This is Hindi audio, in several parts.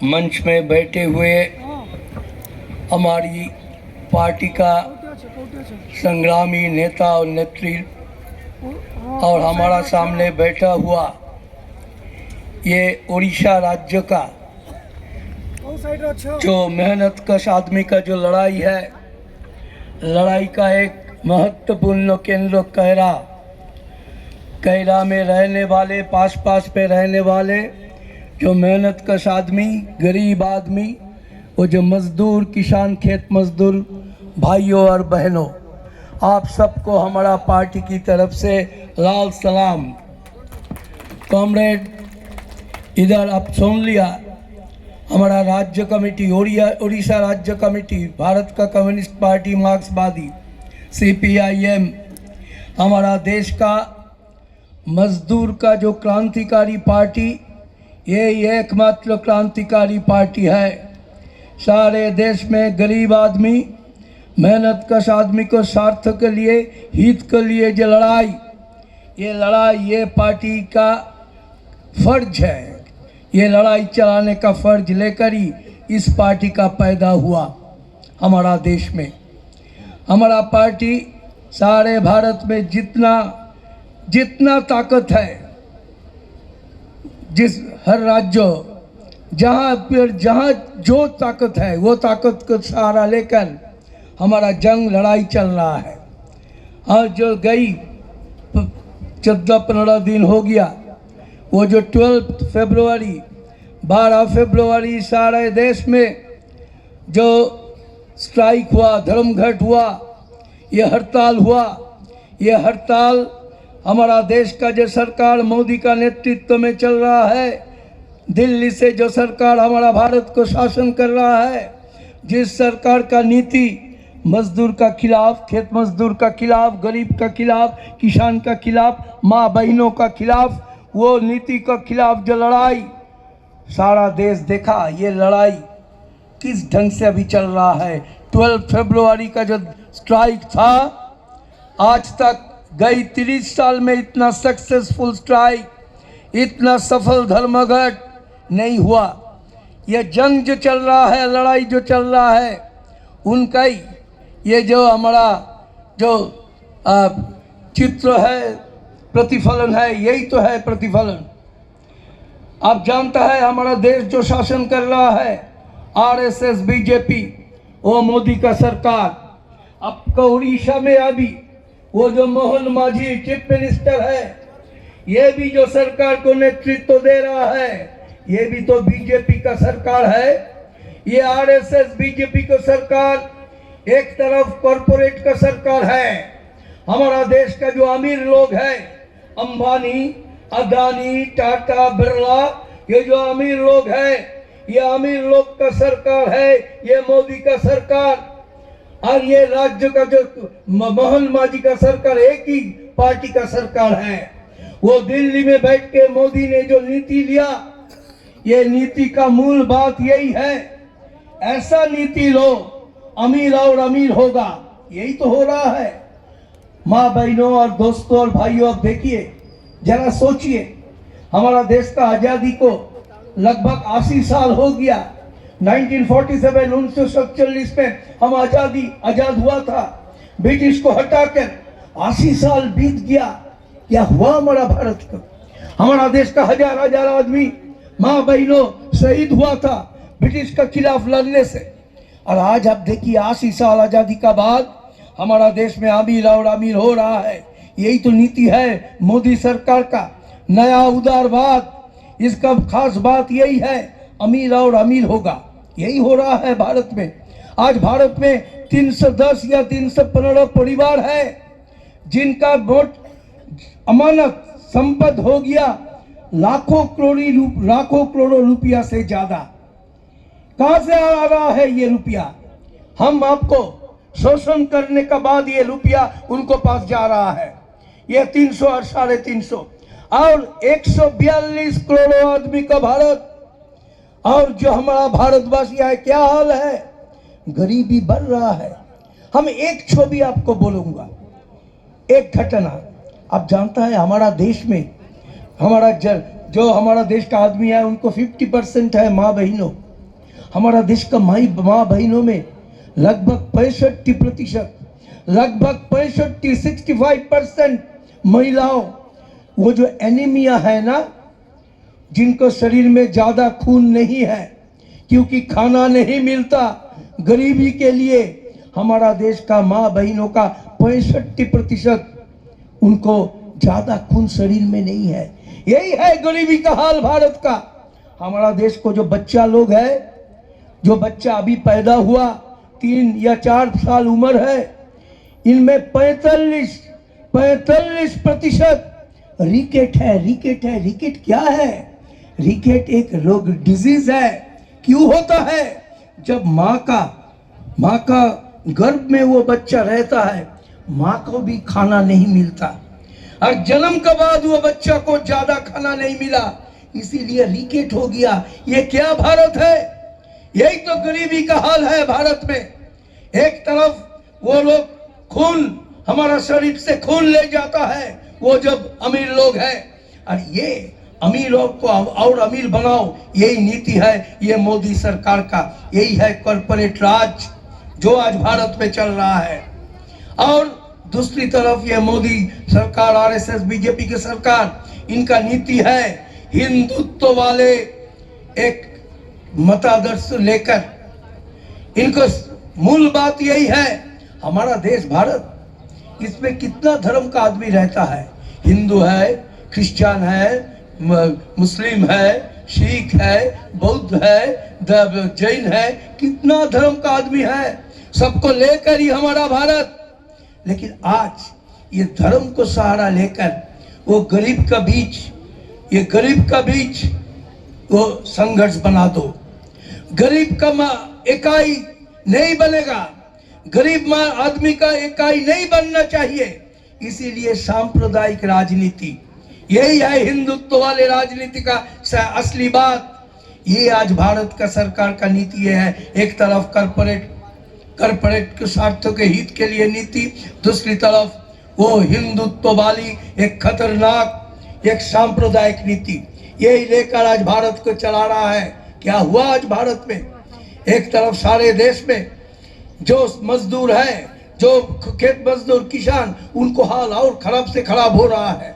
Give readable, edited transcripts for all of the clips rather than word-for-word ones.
मंच में बैठे हुए हमारी पार्टी का संग्रामी नेता और नेत्री और हमारा सामने बैठा हुआ ये उड़ीसा राज्य का जो मेहनत कश आदमी का जो लड़ाई है, लड़ाई का एक महत्वपूर्ण केंद्र कैरा में रहने वाले, पास पे रहने वाले जो मेहनत कश आदमी, गरीब आदमी, वो जो मजदूर, किसान, खेत मजदूर भाइयों और बहनों, आप सबको हमारा पार्टी की तरफ से लाल सलाम। कॉमरेड, इधर आप सुन लिया, हमारा राज्य कमेटी, उड़ीसा राज्य कमेटी, भारत का कम्युनिस्ट पार्टी मार्क्सवादी CPIM, हमारा देश का मजदूर का जो क्रांतिकारी पार्टी, ये एकमात्र क्रांतिकारी पार्टी है। सारे देश में गरीब आदमी, मेहनत कश आदमी को स्वार्थ के लिए, हित के लिए जो लड़ाई, ये पार्टी का फर्ज है। ये लड़ाई चलाने का फर्ज लेकर ही इस पार्टी का पैदा हुआ हमारा देश में। हमारा पार्टी सारे भारत में जितना ताकत है, जिस हर राज्य जहाँ जो ताकत है, वो ताकत को सहारा लेकर हमारा लड़ाई चल रहा है। और जो गई 14-15 दिन हो गया, वो जो 12 फरवरी 12 फरवरी सारे देश में जो स्ट्राइक हुआ, धर्मघट हुआ, ये हड़ताल हुआ, ये हड़ताल हमारा देश का जो सरकार मोदी का नेतृत्व में चल रहा है, दिल्ली से जो सरकार हमारा भारत को शासन कर रहा है, जिस सरकार का नीति मजदूर का खिलाफ, खेत मजदूर का खिलाफ, गरीब का खिलाफ, किसान का खिलाफ, माँ बहनों का खिलाफ, वो नीति का खिलाफ जो लड़ाई सारा देश देखा, ये लड़ाई किस ढंग से अभी चल रहा है। 12 फरवरी का जो स्ट्राइक था, आज तक गई 30 साल में इतना सक्सेसफुल स्ट्राइक, इतना सफल धर्मघट नहीं हुआ। ये जंग जो चल रहा है, लड़ाई जो चल रहा है, उनका ही ये जो हमारा जो चित्र है, प्रतिफलन है, यही तो है प्रतिफलन। आप जानता है हमारा देश जो शासन कर रहा है, RSS BJP, वो मोदी का सरकार। आपका उड़ीसा में अभी वो जो मोहन माझी चीफ मिनिस्टर है, ये भी जो सरकार को नेतृत्व दे रहा है, ये भी तो बीजेपी का सरकार है। ये RSS BJP का सरकार एक तरफ कॉरपोरेट का सरकार है। हमारा देश का जो अमीर लोग हैं, अंबानी, अदानी, टाटा, बिरला, ये जो अमीर लोग हैं, ये अमीर लोग का सरकार है, ये मोदी का सरकार। और ये राज्य का जो मोहन माझी का सरकार एक ही पार्टी का सरकार है। वो दिल्ली में बैठ के मोदी ने जो नीति लिया, ये नीति का मूल बात यही है, ऐसा नीति लो अमीर और अमीर होगा। यही तो हो रहा है। माँ बहनों और दोस्तों और भाइयों, अब देखिए, जरा सोचिए, हमारा देश का आजादी को लगभग 80 साल हो गया। 1947 1947 में हम आजाद हुआ था। ब्रिटिश को हटाकर 80 साल बीत गया। क्या हुआ हमारा भारत का? हमारा देश का हजार आदमी, माँ बहनों शहीद हुआ था ब्रिटिश के खिलाफ लड़ने से। और आज आप देखिए, 80 साल आजादी का बाद हमारा देश में अमीर और अमीर हो रहा है। यही तो नीति है मोदी सरकार का, नया उदारवाद। इसका खास बात यही है, अमीर और अमीर होगा। यही हो रहा है भारत में। आज भारत में 310 या 315 परिवार है जिनका वोट अमानत संपत्ति हो गया लाखों करोड़ों रुपया से ज्यादा। कहां से आ रहा है ये रुपया? हम आपको शोषण करने के बाद ये रुपया उनको पास जा रहा है। ये 300 और 350 और 142 करोड़ आदमी का भारत, और जो हमारा भारतवासी है, क्या हाल है? गरीबी बढ़ रहा है। हम एक छवि आपको बोलूंगा, एक घटना। आप जानता है हमारा देश में, हमारा जो हमारा देश का आदमी है, उनको 50% है माँ बहनों। हमारा देश का माँ बहनों में लगभग 65% लगभग 65% महिलाओं, वो जो एनीमिया है ना, जिनको शरीर में ज्यादा खून नहीं है क्योंकि खाना नहीं मिलता, गरीबी के लिए हमारा देश का माँ बहनों का 65% उनको ज्यादा खून शरीर में नहीं है। यही है गरीबी का हाल भारत का। हमारा देश को जो बच्चा लोग है, जो बच्चा अभी पैदा हुआ 3 या 4 साल उम्र है, इनमें 45% रिकेट है। रिकेट क्या है? रिकेट एक रोग, डिजीज है। क्यों होता है? जब माँ का गर्भ में वो बच्चा रहता है, माँ को भी खाना नहीं मिलता, और जन्म के बाद वो बच्चा को ज्यादा खाना नहीं मिला, इसीलिए रिकेट हो गया। ये क्या भारत है? यही तो गरीबी का हाल है भारत में। एक तरफ वो लोग खून, हमारा शरीर से खून ले जाता है वो जब अमीर लोग हैं, और ये अमीर लोग को और अमीर बनाओ, यही नीति है ये मोदी सरकार का। यही है कॉर्पोरेट राज जो आज भारत में चल रहा है। और दूसरी तरफ ये मोदी सरकार, आरएसएस बीजेपी की सरकार, इनका नीति है हिंदुत्व वाले एक मतादर्श लेकर। इनको मूल बात यही है, हमारा देश भारत, इसमें कितना धर्म का आदमी रहता है, हिंदू है, क्रिश्चियन है, मुस्लिम है, सिख है, बौद्ध है, जैन है, कितना धर्म का आदमी है, सबको लेकर ही हमारा भारत। लेकिन आज ये धर्म को सहारा लेकर वो गरीब का बीच वो संघर्ष बना दो। गरीब का इकाई नहीं बनेगा, गरीब आदमी का इकाई नहीं बनना चाहिए। इसीलिए सांप्रदायिक राजनीति, यही है हिंदुत्व वाले राजनीति का असली बात। ये आज भारत का सरकार का नीति है। एक तरफ कॉर्पोरेट के स्वार्थों के हित के लिए नीति, दूसरी तरफ वो हिंदुत्व वाली एक खतरनाक एक सांप्रदायिक नीति, यही लेकर आज भारत को चला रहा है। क्या हुआ आज भारत में? एक तरफ सारे देश में जो मजदूर है, जो खेत मजदूर किसान, उनको हाल और खराब से खराब हो रहा है।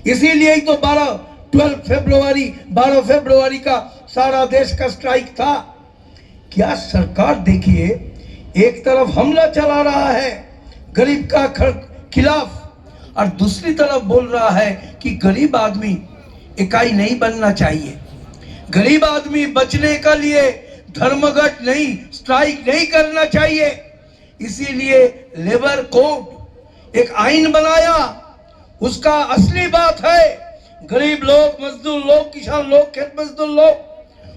इसीलिए ही तो 12 फरवरी का सारा देश का स्ट्राइक था। क्या सरकार देखिए, एक तरफ हमला चला रहा है गरीब का खिलाफ, और दूसरी तरफ बोल रहा है कि गरीब आदमी इकाई नहीं बनना चाहिए, गरीब आदमी बचने के लिए धर्मघट नहीं, स्ट्राइक नहीं करना चाहिए। इसीलिए लेबर कोड एक आईन बनाया। उसका असली बात है गरीब लोग, मजदूर लोग, किसान लोग, खेत मजदूर लोग,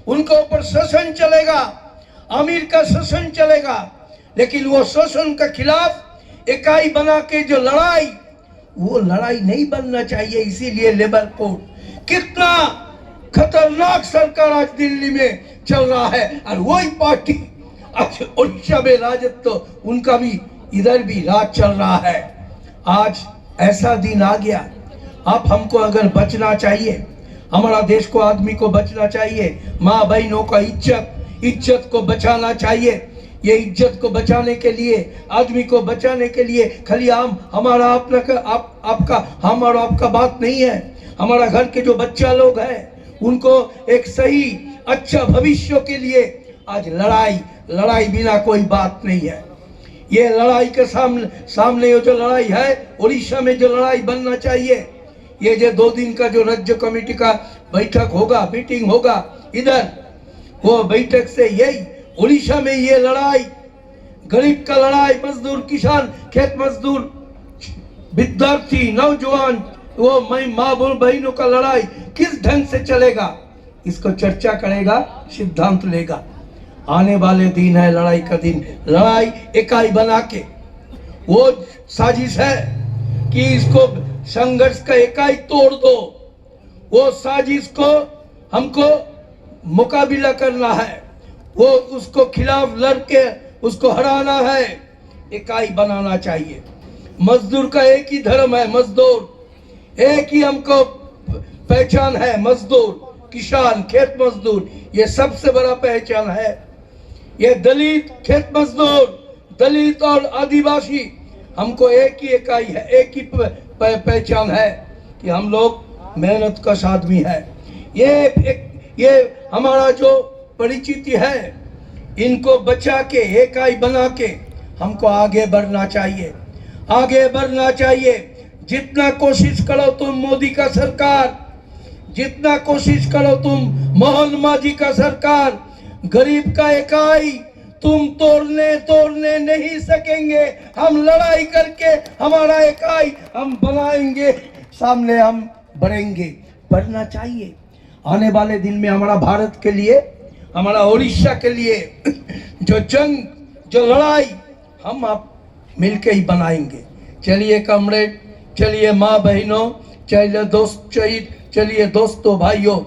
उनके ऊपर शोषण चलेगा, अमीर का शोषण चलेगा। लेकिन वो शोषण के खिलाफ इकाई बना के जो लड़ाई, वो लड़ाई नहीं बनना चाहिए। इसीलिए लेबर कोड, कितना खतरनाक सरकार आज दिल्ली में चल रहा है, और वही पार्टी आज उड़ीसा में राजत्व, उनका भी इधर भी राज चल रहा है। आज ऐसा दिन आ गया, अब हमको अगर बचना चाहिए, हमारा देश को, आदमी को बचना चाहिए, माँ बहनों का इज्जत को बचाना चाहिए। ये इज्जत को बचाने के लिए, आदमी को बचाने के लिए खाली हमारा आपका बात नहीं है। हमारा घर के जो बच्चा लोग हैं, उनको एक सही अच्छा भविष्य के लिए आज लड़ाई बिना कोई बात नहीं है। ये लड़ाई के सामने ये जो लड़ाई है, उड़ीसा में जो लड़ाई बनना चाहिए, ये जो 2 दिन का जो राज्य कमेटी का मीटिंग होगा इधर, वो बैठक से यही उड़ीसा में ये लड़ाई, गरीब का लड़ाई, मजदूर, किसान, खेत मजदूर, विद्यार्थी, नौजवान, वो माँ बहनों का लड़ाई किस ढंग से चलेगा, इसको चर्चा करेगा, सिद्धांत लेगा। आने वाले दिन है लड़ाई का दिन। लड़ाई इकाई बना के, वो साजिश है कि इसको संघर्ष का इकाई तोड़ दो, वो साजिश को हमको मुकाबला करना है, वो उसको खिलाफ लड़के उसको हराना है, इकाई बनाना चाहिए। मजदूर का एक ही धर्म है, मजदूर, एक ही हमको पहचान है, मजदूर, किसान, खेत मजदूर, ये सबसे बड़ा पहचान है। ये दलित, खेत मजदूर, दलित और आदिवासी, हमको एक ही इकाई है, एक ही पहचान है कि हम लोग मेहनत कश आदमी है। ये हमारा जो परिचिति है, इनको बचा के इकाई बना के हमको आगे बढ़ना चाहिए, आगे बढ़ना चाहिए। जितना कोशिश करो तुम मोदी का सरकार, जितना कोशिश करो तुम मोहन मांझी का सरकार, गरीब का इकाई तुम तोड़ने नहीं सकेंगे। हम लड़ाई करके हमारा इकाई हम बनाएंगे, सामने हम बढ़ेंगे, बढ़ना चाहिए। आने वाले दिन में हमारा भारत के लिए, हमारा उड़ीसा के लिए जो जंग, जो लड़ाई हम आप मिलके ही बनाएंगे। चलिए कमरेड, चलिए माँ बहनों, चलिए दोस्त शहीद, चलिए दोस्तों भाइयों,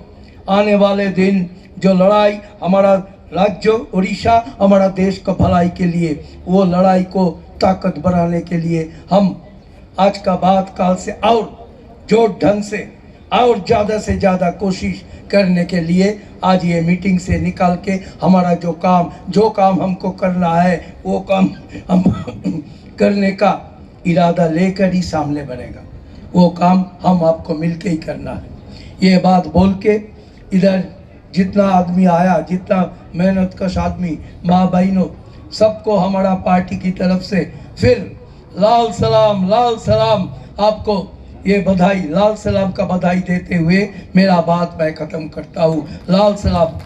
आने वाले दिन जो लड़ाई हमारा राज्य उड़ीसा, हमारा देश का भलाई के लिए, वो लड़ाई को ताकत बढ़ाने के लिए हम आज का बात काल से और जोर ढंग से और ज़्यादा से ज़्यादा कोशिश करने के लिए आज ये मीटिंग से निकाल के हमारा जो काम हमको करना है, वो काम हम करने का इरादा लेकर ही सामने बढ़ेगा। वो काम हम आपको मिलके ही करना है। ये बात बोल के इधर जितना आदमी आया, जितना मेहनत कश आदमी, माँ बहनों, सबको हमारा पार्टी की तरफ से फिर लाल सलाम आपको ये बधाई, लाल सलाम का बधाई देते हुए मेरा बात मैं खत्म करता हूँ। लाल सलाम।